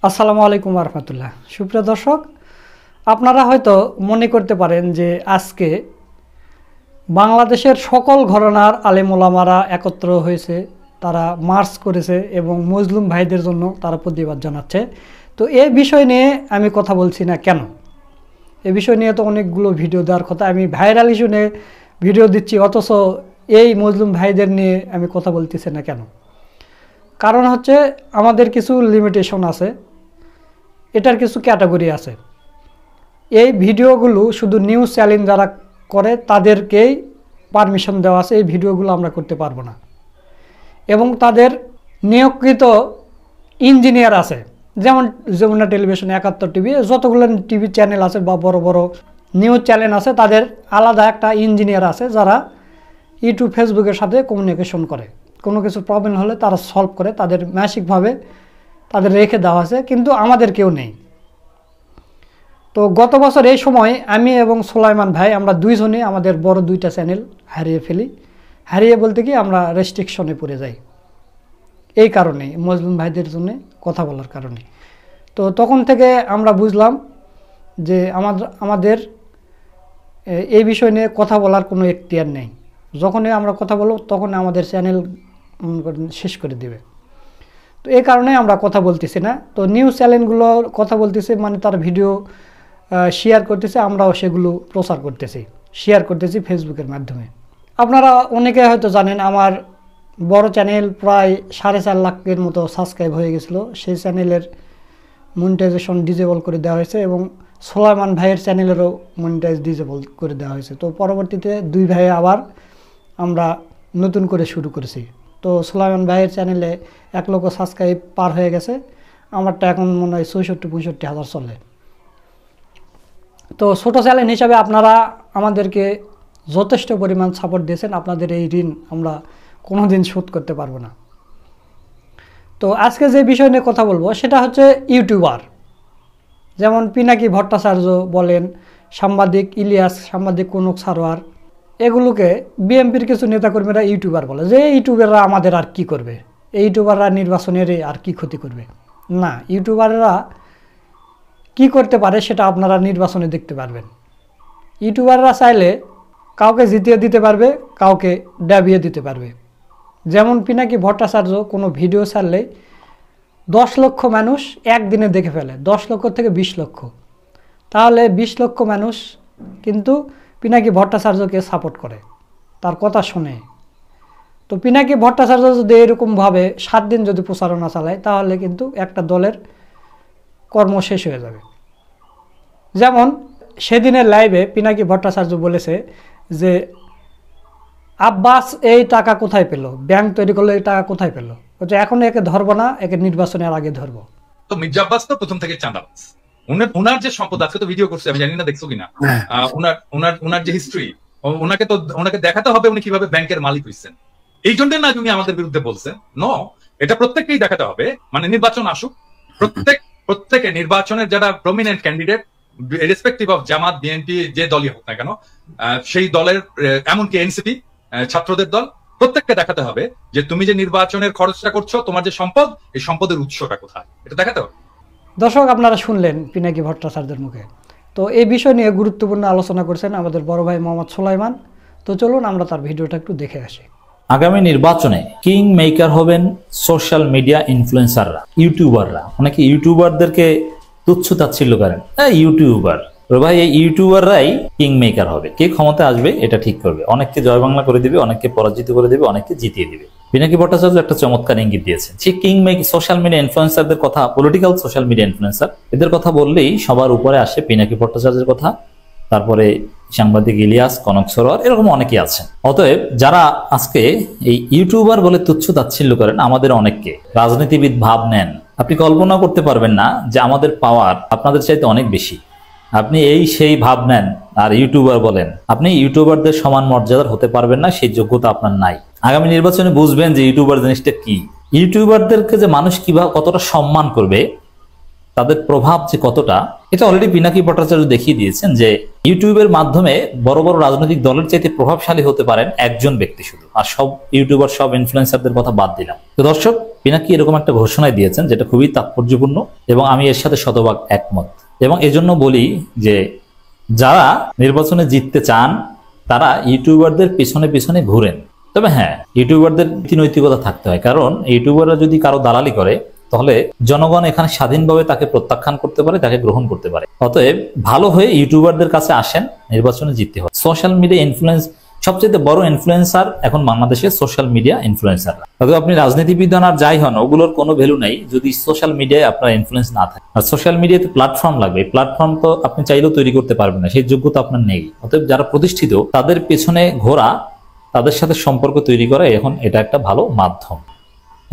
আসসালামু আলাইকুম রহমতুল্লাহ। সুপ্রিয় দর্শক, আপনারা হয়তো মনে করতে পারেন যে আজকে বাংলাদেশের সকল ঘরানার আলেম ওলামারা একত্র হয়েছে, তারা মার্চ করেছে এবং মজলুম ভাইদের জন্য তারা প্রতিবাদ জানাচ্ছে। তো এই বিষয় নিয়ে আমি কথা বলছি না কেন? এই বিষয় নিয়ে তো অনেকগুলো ভিডিও দেওয়ার কথা, আমি ভাইরাল ইস্যু নিয়ে ভিডিও দিচ্ছি, অথচ এই মজলুম ভাইদের নিয়ে আমি কথা বলতেছি না কেন? কারণ হচ্ছে আমাদের কিছু লিমিটেশন আছে, এটার কিছু ক্যাটাগরি আছে। এই ভিডিওগুলো শুধু নিউজ চ্যানেল যারা করে তাদেরকেই পারমিশন দেওয়া আছে, এই ভিডিওগুলো আমরা করতে পারবো না। এবং তাদের নিয়োগকৃত ইঞ্জিনিয়ার আছে, যেমন যমুনা টেলিভিশন, 71 টিভি, যতগুলো টিভি চ্যানেল আছে বা বড় বড় নিউজ চ্যানেল আছে, তাদের আলাদা একটা ইঞ্জিনিয়ার আছে যারা ইউটিউব ফেসবুকের সাথে কমিউনিকেশন করে। কোনো কিছু প্রবলেম হলে তারা সলভ করে, তাদের মাসিকভাবে তাদের রেখে দেওয়া আছে, কিন্তু আমাদের কেউ নেই। তো গত বছর এই সময় আমি এবং সুলাইমান ভাই আমরা দুইজনে আমাদের বড় দুইটা চ্যানেল হারিয়ে ফেলি। হারিয়ে বলতে কি, আমরা রেস্ট্রিকশনে পড়ে যাই এই কারণে, মজলুম ভাইদের জন্য কথা বলার কারণে। তো তখন থেকে আমরা বুঝলাম যে আমাদের এই বিষয় নিয়ে কথা বলার কোনো এখতিয়ার নেই। যখনই আমরা কথা বলব তখন আমাদের চ্যানেল শেষ করে দেবে। তো এই কারণে আমরা কথা বলতেছি না। তো নিউজ চ্যানেলগুলো কথা বলতেছে, মানে তার ভিডিও শেয়ার করতেছে, আমরাও সেগুলো প্রচার করতেছি, শেয়ার করতেছি ফেসবুকের মাধ্যমে। আপনারা অনেকে হয়তো জানেন আমার বড় চ্যানেল প্রায় 4.5 লাখের মতো সাবস্ক্রাইব হয়ে গেছিলো। সেই চ্যানেলের মনিটাইজেশন ডিজেবল করে দেওয়া হয়েছে এবং সুলাইমান ভাইয়ের চ্যানেলেরও মনিটাইজ ডিজেবল করে দেওয়া হয়েছে। তো পরবর্তীতে দুই ভাইয়ে আবার আমরা নতুন করে শুরু করেছি। তো সুলাইমান ভাইয়ের চ্যানেলে 1 লক্ষ সাবস্ক্রাইব পার হয়ে গেছে, আমারটা এখন মনে হয় 64-65 হাজার চলে। তো ছোটো চ্যানেল হিসাবে আপনারা আমাদেরকে যথেষ্ট পরিমাণ সাপোর্ট দিয়েছেন, আপনাদের এই ঋণ আমরা কোনো দিন শোধ করতে পারবো না। তো আজকে যে বিষয় নিয়ে কথা বলবো সেটা হচ্ছে ইউটিউবার, যেমন পিনাকি ভট্টাচার্য বলেন, সাংবাদিক ইলিয়াস, সাংবাদিক কনক সারোয়ার, এগুলোকে বিএনপির কিছু নেতাকর্মীরা ইউটিউবার বলে। যে ইউটিউবাররা আমাদের আর কি করবে, এই ইউটিউবাররা নির্বাচনের আর কি ক্ষতি করবে? না, ইউটিউবাররা কি করতে পারে সেটা আপনারা নির্বাচনে দেখতে পারবেন। ইউটিউবাররা চাইলে কাউকে জিতিয়ে দিতে পারবে, কাউকে ডাবিয়ে দিতে পারবে। যেমন পিনাকি ভট্টাচার্য কোনো ভিডিও ছাড়লে 10 লক্ষ মানুষ একদিনে দেখে ফেলে, 10 লক্ষ থেকে 20 লক্ষ। তাহলে 20 লক্ষ মানুষ কিন্তু পিনাকি ভট্টাচার্যকে সাপোর্ট করে, তার কথা শুনে। তো পিনাকি ভট্টাচার্য যদি এরকমভাবে 7 দিন যদি প্রচারণা চালায়, তাহলে কিন্তু একটা দলের কর্ম শেষ হয়ে যাবে। যেমন সেদিনের লাইভে পিনাকি ভট্টাচার্য বলেছে যে আব্বাস এই টাকা কোথায় পেল, ব্যাংক তৈরি করলে এই টাকা কোথায় পেল, বলছে এখন একে ধরবো না, একে নির্বাচনের আগে ধরবো। তো মির্জা আব্বাস তো প্রথম থেকে চাঁদাবাজ। ওনার যে সম্পদ, আজকে তো ভিডিও করছে, আমি জানি না দেখছো কিনা, ওনার যে হিস্ট্রি, ওনাকে দেখাতে হবে উনি কিভাবে ব্যাংকের মালিক হয়েছেন। এই জন্য না উনি আমাদের বিরুদ্ধে বলছেন, নো, এটা প্রত্যেককেই দেখাতে হবে। মানে নির্বাচন আসুক, প্রত্যেকে নির্বাচনের যারা prominent candidate, respective of Jamaat, BNP, যে দলই হোক না কেন, সেই দলের, এমনকি এনসিপি, ছাত্রদের দল, প্রত্যেককে দেখাতে হবে যে তুমি যে নির্বাচনের খরচটা করছো, তোমার যে সম্পদ, এই সম্পদের উৎসটা কোথায়, এটা দেখাতে হবে। দর্শক, আপনারা শুনলেন পিনাকি ভট্টাচার্যের মুখে। তো এই বিষয় নিয়ে গুরুত্বপূর্ণ আলোচনা করছেন আমাদের বড় ভাই মোহাম্মদ সুলাইমান। তো চলুন আমরা তার ভিডিওটা একটু দেখে আসি। আগামী নির্বাচনে কিং মেকার হবেন সোশ্যাল মিডিয়া ইনফ্লুয়েন্সাররা, ইউটিউবাররা। অনেকে ইউটিউবারদেরকে তুচ্ছ তাচ্ছিল্য করেন, ইউটিউবার ভাই, এই ইউটিউবাররাই কিং মেকার হবে। কে ক্ষমতা আসবে এটা ঠিক করবে, অনেককে জয় বাংলা করে দিবে, অনেককে পরাজিত করে দিবে, অনেককে জিতিয়ে দিবে। পিনাকি ভট্টাচার্য একটা চমৎকার ইঙ্গিত দিয়েছেন। সেই কিং মেক সোশ্যাল মিডিয়া ইনফ্লুয়েন্সারদের কথা, পলিটিক্যাল সোশ্যাল মিডিয়া ইনফ্লুয়েন্সার, এদের কথা বললেই সবার উপরে আসে পিনাকি ভট্টাচার্যের কথা, তারপরে সাংবাদিক ইলিয়াস, কনক সরোয়ার, এরকম অনেকেই আছেন। অতএব যারা আজকে এই ইউটিউবার বলে তুচ্ছ তাচ্ছিল্য করেন, আমাদের অনেককে রাজনীতিবিদ ভাব নেন, আপনি কল্পনা করতে পারবেন না যে আমাদের পাওয়ার আপনাদের চাইতে অনেক বেশি। আপনি এই সেই ভাব নেন আর ইউটিউবার বলেন, আপনি ইউটিউবারদের সমান মর্যাদার হতে পারবেন না, সেই যোগ্যতা আপনার নাই। আগামী নির্বাচনে বুঝবেন যে ইউটিউবার জিনিসটা কি, ইউটিউবারদেরকে যে মানুষ কিভাবে কতটা সম্মান করবে তাদের প্রভাব যে কতটা, এটা অলরেডি পিনাকি ভট্টাচার্য দেখিয়ে দিয়েছেন যে ইউটিউবের মাধ্যমে বড় বড় রাজনৈতিক দলের চাইতে প্রভাবশালী হতে পারেন একজন ব্যক্তি শুধু, আর সব ইউটিউবার সব ইনফ্লুয়েন্সারদের কথা বাদ দিলাম। তো দর্শক, পিনাকি এরকম একটা ঘোষণায় দিয়েছেন যেটা খুবই তাৎপর্যপূর্ণ এবং আমি এর সাথে শতভাগ একমত। এবং এজন্য বলি যে যারা নির্বাচনে জিততে চান তারা ইউটিউবারদের পিছনে পিছনে ঘুরেন। তবে হ্যাঁ, ইউটিউবারদের নৈতিকতা থাকতে হয়, কারণ ইউটিউবাররা যদি কারো দালালি করে তাহলে জনগণ এখানে স্বাধীনভাবে তাকে প্রত্যাখ্যান করতে পারে, তাকে গ্রহণ করতে পারে। অতএব ভালো হয়ে ইউটিউবারদের কাছে আসেন, নির্বাচনে জিততে হয়। সোশ্যাল মিডিয়া ইনফ্লুয়েন্স, সবচেয়ে বড় ইনফ্লুয়েন্সার এখন বাংলাদেশে সোশ্যাল মিডিয়া ইনফ্লুয়েন্সাররা। তবে আপনি রাজনীতিবিদ আর যাই হন, ওগুলোর কোনো ভ্যালু নেই যদি সোশ্যাল মিডিয়ায় আপনার ইনফ্লুয়েন্স না থাকে। আর সোশ্যাল মিডিয়াতে প্ল্যাটফর্ম লাগবে, প্ল্যাটফর্ম তো আপনি চাইলেও তৈরি করতে পারবেন না, সেই যোগ্যতা আপনার নেই। অতএব যারা প্রতিষ্ঠিত তাদের পেছনে ঘোরা, তাদের সাথে সম্পর্ক তৈরি করা এখন এটা একটা ভালো মাধ্যম।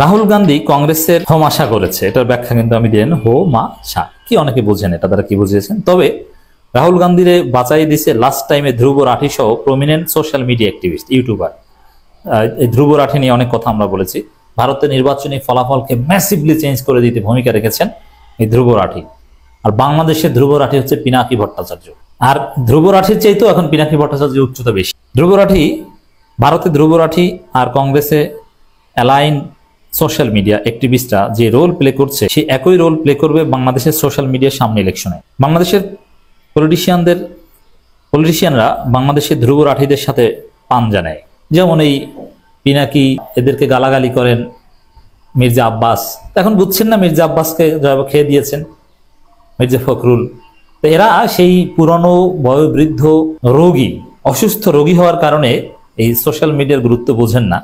রাহুল গান্ধী কংগ্রেসের হোম আশা করেছে, এটার ব্যাখ্যা কিন্তু আমি দিলেন হো মা শা, কি অনেকে বোঝেন এটা, তারা কি বুঝিয়েছেন। তবে রাহুল গান্ধীরে বাঁচাই দিছে লাস্ট টাইমে ধ্রুব রাঠি সহ prominent social media activist YouTuber. এই ধ্রুব রাঠি নিয়ে অনেক কথা আমরা বলেছি। ভারতের নির্বাচনী ফলাফলকে ম্যাসিভলি চেঞ্জ করে দিতে ভূমিকা রেখেছেন এই ধ্রুব রাঠি। আর বাংলাদেশের ধ্রুব রাঠি হচ্ছে পিনাকি ভট্টাচার্য। আর ধ্রুব রাঠির চাইতেও এখন পিনাকি ভট্টাচার্যের উচ্চতা বেশি। ধ্রুব রাঠি, ভারতে ধ্রুব রাঠি আর কংগ্রেসে অ্যালাইন সোশ্যাল মিডিয়া অ্যাক্টিভিস্টরা যে রোল প্লে করছে, সেই একই রোল প্লে করবে বাংলাদেশের সোশ্যাল মিডিয়ার সামনে ইলেকশনে। বাংলাদেশের পলিটিশিয়ানরা বাংলাদেশের ধ্রুব রাঠিদের সাথে পাঞ্জা নেয়। যেমন এই পিনাকি এদেরকে গালাগালি করেন মির্জা আব্বাস, এখন বুঝছেন না মির্জা আব্বাসকে খেয়ে দিয়েছেন মির্জা ফখরুল। তো এরা সেই পুরনো বয়োবৃদ্ধ রোগী, অসুস্থ রোগী হওয়ার কারণে এই সোশ্যাল মিডিয়ার গুরুত্ব বোঝেন না।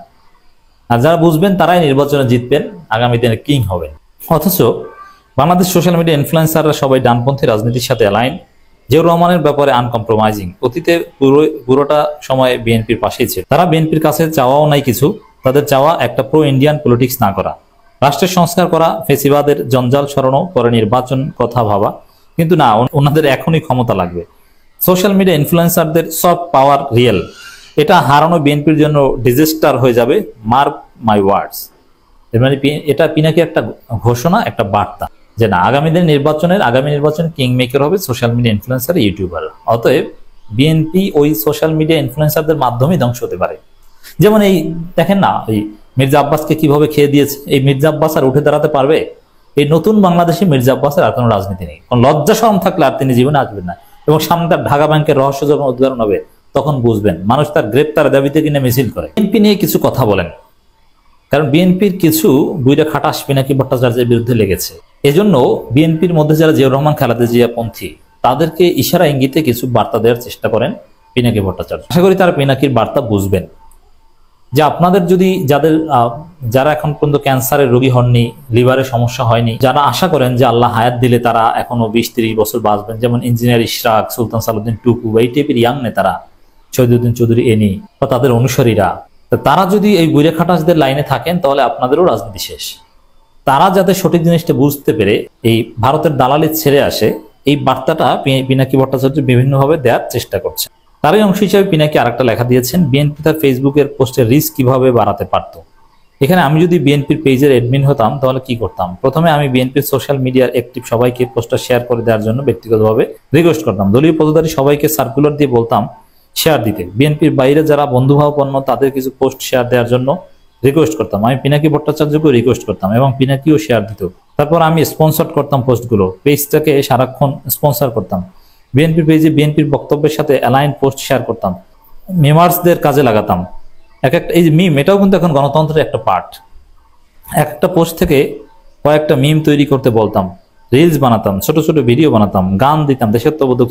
আর যারা বুঝবেন তারাই নির্বাচনে জিতবেন, আগামী দিনে কিং হবেন। অথচ বাংলাদেশ সোশ্যাল মিডিয়া ইনফ্লুয়েন্সাররা সবাই ডানপন্থী রাজনীতির সাথে অ্যালাইন। জিয়াউর রহমানের ব্যাপারে আনকম্প্রোমাইজিং, অতীতে পুরোটা সময় বিএনপির পাশেই ছিল। তারা বিএনপির কাছে চাওয়াও নাই কিছু, তাদের চাওয়া একটা প্রো ইন্ডিয়ান পলিটিক্স না করা, রাষ্ট্রের সংস্কার করা, ফেসিবাদের জঞ্জাল সরানো, পরে নির্বাচন কথা ভাবা। কিন্তু না, ওনাদের এখনই ক্ষমতা লাগবে। সোশ্যাল মিডিয়া ইনফ্লুয়েন্সারদের সফট পাওয়ার রিয়েল, এটা হারানো বিএনপির জন্য ডিজাস্টার হয়ে যাবে, মার্ক মাই ওয়ার্ডস। মানে এটা পিনাকি একটা ঘোষণা, একটা বার্তা যে না, আগামী নির্বাচন কিং মেকার হবে সোশ্যাল মিডিয়া ইনফ্লুয়েন্সার, ইউটিউবার। অতএব বিএনপি ওই সোশ্যাল মিডিয়া ইনফ্লুয়েন্সারদের মাধ্যমেই ধ্বংস হতে পারে। যেমন এই দেখেন না, এই মির্জা আব্বাসকে কিভাবে খেয়ে দিয়েছে। এই মির্জা আব্বাস আর উঠে দাঁড়াতে পারবে? এই নতুন বাংলাদেশে মির্জা আব্বাসের আর কোনো রাজনীতি নেই। কোন লজ্জা শরম থাকলে আর তিনি জীবনে আসবেন না। এবং সামনে তার ঢাকা ব্যাংকের রহস্য যখন উদ্ঘাটন হবে, তখন বুঝবেন মানুষ তার গ্রেপ্তার দাবিতে কিনে মিছিল করে। বিএনপি নিয়ে কিছু কথা বলেন, কারণ বিএনপির কিছু বুইরা খাটাস পিনাকি ভট্টাচার্যের বিরুদ্ধে লেগেছে। এজন্য বিএনপির মধ্যে যারা জিয়াউর রহমান খালেদা জিয়া পন্থী, তাদেরকে ইশারা ইঙ্গিতে কিছু বার্তা দেওয়ার চেষ্টা করেন পিনাকি ভট্টাচার্য। আশা করি তারা পিনাকির বার্তা বুঝবেন যে আপনাদের যদি যারা এখন পর্যন্ত ক্যান্সারের রোগী হননি, লিভারের সমস্যা হয়নি, যারা আশা করেন যে আল্লাহ হায়াত দিলে তারা এখনো 20-30 বছর বাঁচবেন, যেমন ইঞ্জিনিয়ার ইশরাক, সুলতান সালাউদ্দিন টুকু, এই টাইপের ইয়াং নেতারা, শহীদুদ্দিন চৌধুরী এনি বা তাদের অনুসারীরা, তারা যদি এই বুইরা খাটাসদের লাইনে থাকেন তাহলে আপনাদেরও রাজনীতি শেষ। তারা যাতে সঠিক জিনিসটা বুঝতে পেরে এই ভারতের দালালি ছেড়ে আসে, এই বার্তাটা পিনাকি ভট্টাচার্য বিভিন্নভাবে দেওয়ার চেষ্টা করছে। তারই অংশ হিসেবে পিনাকি আরেকটা লেখা দিয়েছেন, বিএনপি তার ফেসবুকের পোস্টের রিচ কিভাবে বাড়াতে পারত। এখানে আমি যদি বিএনপির পেজের অ্যাডমিন হতাম তাহলে কি করতাম? প্রথমে আমি বিএনপির সোশ্যাল মিডিয়ার অ্যাক্টিভ সবাইকে পোস্টটা শেয়ার করে দেওয়ার জন্য ব্যক্তিগতভাবে রিকোয়েস্ট করতাম। দলীয় পদধারী সবাইকে সার্কুলার দিয়ে বলতাম শেয়ার দিতে। বিএনপির বাইরে যারা বন্ধুভাবাপন্ন তাদের কিছু পোস্ট শেয়ার দেওয়ার জন্য রিকোয়েস্ট করতাম। আমি পিনাকি ভট্টাচার্যকেও রিকোয়েস্ট করতাম এবং পিনাকিও শেয়ার দিত। তারপর আমি স্পন্সর করতাম পোস্টগুলো, পেজটাকে সারাক্ষণ স্পন্সর করতাম। বিএনপির পেজে বিএনপির বক্তব্যের সাথে অ্যালাইন পোস্ট শেয়ার করতাম, মিমার্সদের কাজে লাগাতাম। এই যে মিম, এটাও কিন্তু এখন গণতন্ত্রের একটা পার্ট। একটা পোস্ট থেকে কয়েকটা মিম তৈরি করতে বলতাম, রিলস বানাতাম, ছোট ছোট ভিডিও বানাতাম, গান দিতাম, দেশাত্মবোধক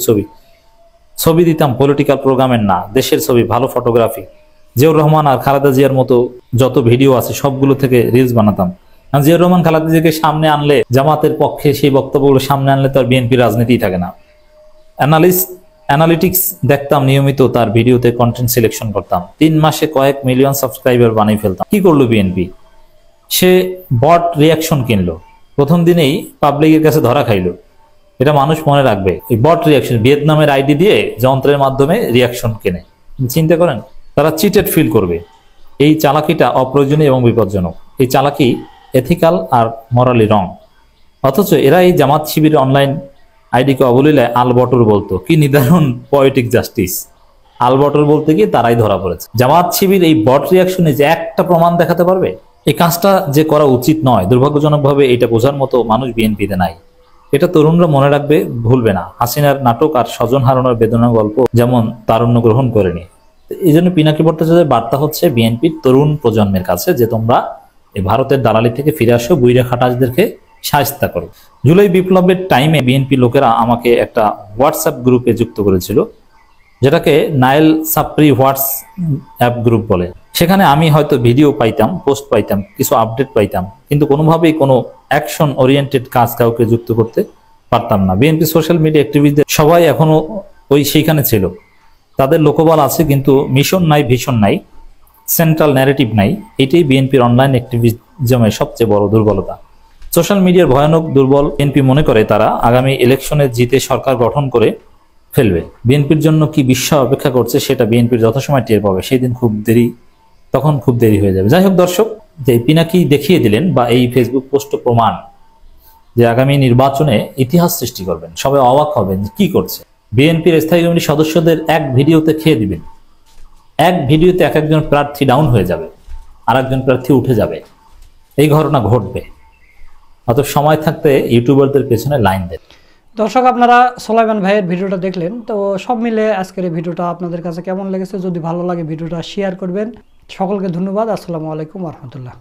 ছবি দিতাম, পলিটিক্যাল প্রোগ্রামের না, দেশের ছবি, ভালো ফটোগ্রাফি। জিয়াউর রহমান আর খালেদা জিয়ার মতো যত ভিডিও আছে সবগুলো থেকে রিলস বানাতাম। জিয়াউর রহমান খালেদা জিয়াকে সামনে আনলে, জামাতের পক্ষে সেই বক্তব্যগুলো সামনে আনলে তো আর বিএনপির রাজনীতিই থাকে না। অ্যানালিটিক্স দেখতাম নিয়মিত, তার ভিডিওতে কন্টেন্ট সিলেকশন করতাম। 3 মাসে কয়েক মিলিয়ন সাবস্ক্রাইবার বানিয়ে ফেলতাম। কি করলো বিএনপি? সে বট রিয়াকশন কিনলো, প্রথম দিনেই পাবলিকের কাছে ধরা খাইলো। এটা মানুষ মনে রাখবে। এই বট রিয়াকশন, ভিয়েতনামের আইডি দিয়ে যন্ত্রের মাধ্যমে রিয়াকশন কেনে। চিন্তা করেন, তারা চিটেড ফিল করবে। এই চালাকিটা অপ্রয়োজনীয় এবং বিপজ্জনক। এই চালাকি এথিক্যাল আর মরালি রং। অথচ এরা এই জামাত শিবির অনলাইন আইডিকে অবলীলায় আলবটর বলতো। কি নিদারুণ পয়েটিক জাস্টিস! আলবটর বলতে গিয়ে তারাই ধরা পড়েছে। জামাত শিবির এই বট রিয়াকশনে যে একটা প্রমাণ দেখাতে পারবে, এই কাজটা যে করা উচিত নয়, দুর্ভাগ্যজনকভাবে এটা বোঝার মতো মানুষ বিএনপিতে নাই। এটা তরুণরা মনে রাখবে, ভুলবে না। হাসিনার নাটক আর স্বজন হারানোর বেদনা গল্প যেমন তারুণ্য গ্রহণ করেনি। এই জন্য পিনাকি ভট্টাচার্যের বার্তা হচ্ছে বিএনপির তরুণ প্রজন্মের কাছে যে তোমরা এই ভারতের দালালি থেকে ফিরে আসো, বুইরা খাটাসদেরকে শায়েস্তা করো। জুলাই বিপ্লবের টাইমে বিএনপি লোকেরা আমাকে একটা হোয়াটসঅ্যাপ গ্রুপে যুক্ত করেছিল, যেটাকে নাইল সাপ্রি হোয়াটসঅ্যাপ গ্রুপ বলে। সেখানে আমি হয়তো ভিডিও পাইতাম, পোস্ট পাইতাম, কিছু আপডেট পাইতাম, কিন্তু কোনোভাবেই কোনো অ্যাকশন ওরিয়েন্টেড কাজ কাউকে যুক্ত করতে পারতাম না। বিএনপি সোশ্যাল মিডিয়া অ্যাক্টিভিস্টদের সবাই এখনো সেইখানে ছিল। তাদের লোকবল আছে, কিন্তু মিশন নাই, ভিশন নাই, সেন্ট্রাল ন্যারেটিভ নাই। এটাই বিএনপির অনলাইন অ্যাক্টিভিজমের সবচেয়ে বড় দুর্বলতা। সোশ্যাল মিডিয়ার ভয়ানক দুর্বল বিএনপি মনে করে তারা আগামী ইলেকশনে জিতে সরকার গঠন করে ফেলবে। বিএনপির জন্য কি বিস্ময় অপেক্ষা করছে সেটা বিএনপির যথাসময় টের পাবে, সেই দিন তখন খুব দেরি হয়ে যাবে। যাই হোক দর্শক, যে পিনাকি দেখিয়ে দিলেন বা এই ফেসবুক পোস্ট প্রমাণ যে আগামী নির্বাচনে ইতিহাস সৃষ্টি করবেন, সবাই অবাক হবেন কি করছে। বিএনপির স্থায়ী কমিটির সদস্যদের এক ভিডিওতে খেয়ে দিবেন, এক ভিডিওতে এক একজন প্রার্থী ডাউন হয়ে যাবে, আর একজন প্রার্থী উঠে যাবে, এই ঘটনা ঘটবে। অত সময় থাকতে ইউটিউবারদের পেছনে লাইন দেন। দর্শক, আপনারা সোলাইমান ভাইয়ের ভিডিওটা দেখলেন, তো সব মিলে আজকের এই ভিডিওটা আপনাদের কাছে কেমন লেগেছে? যদি ভালো লাগে ভিডিওটা শেয়ার করবেন। সকলকে ধন্যবাদ। আসসালামু আলাইকুম ওয়া রাহমাতুল্লাহ।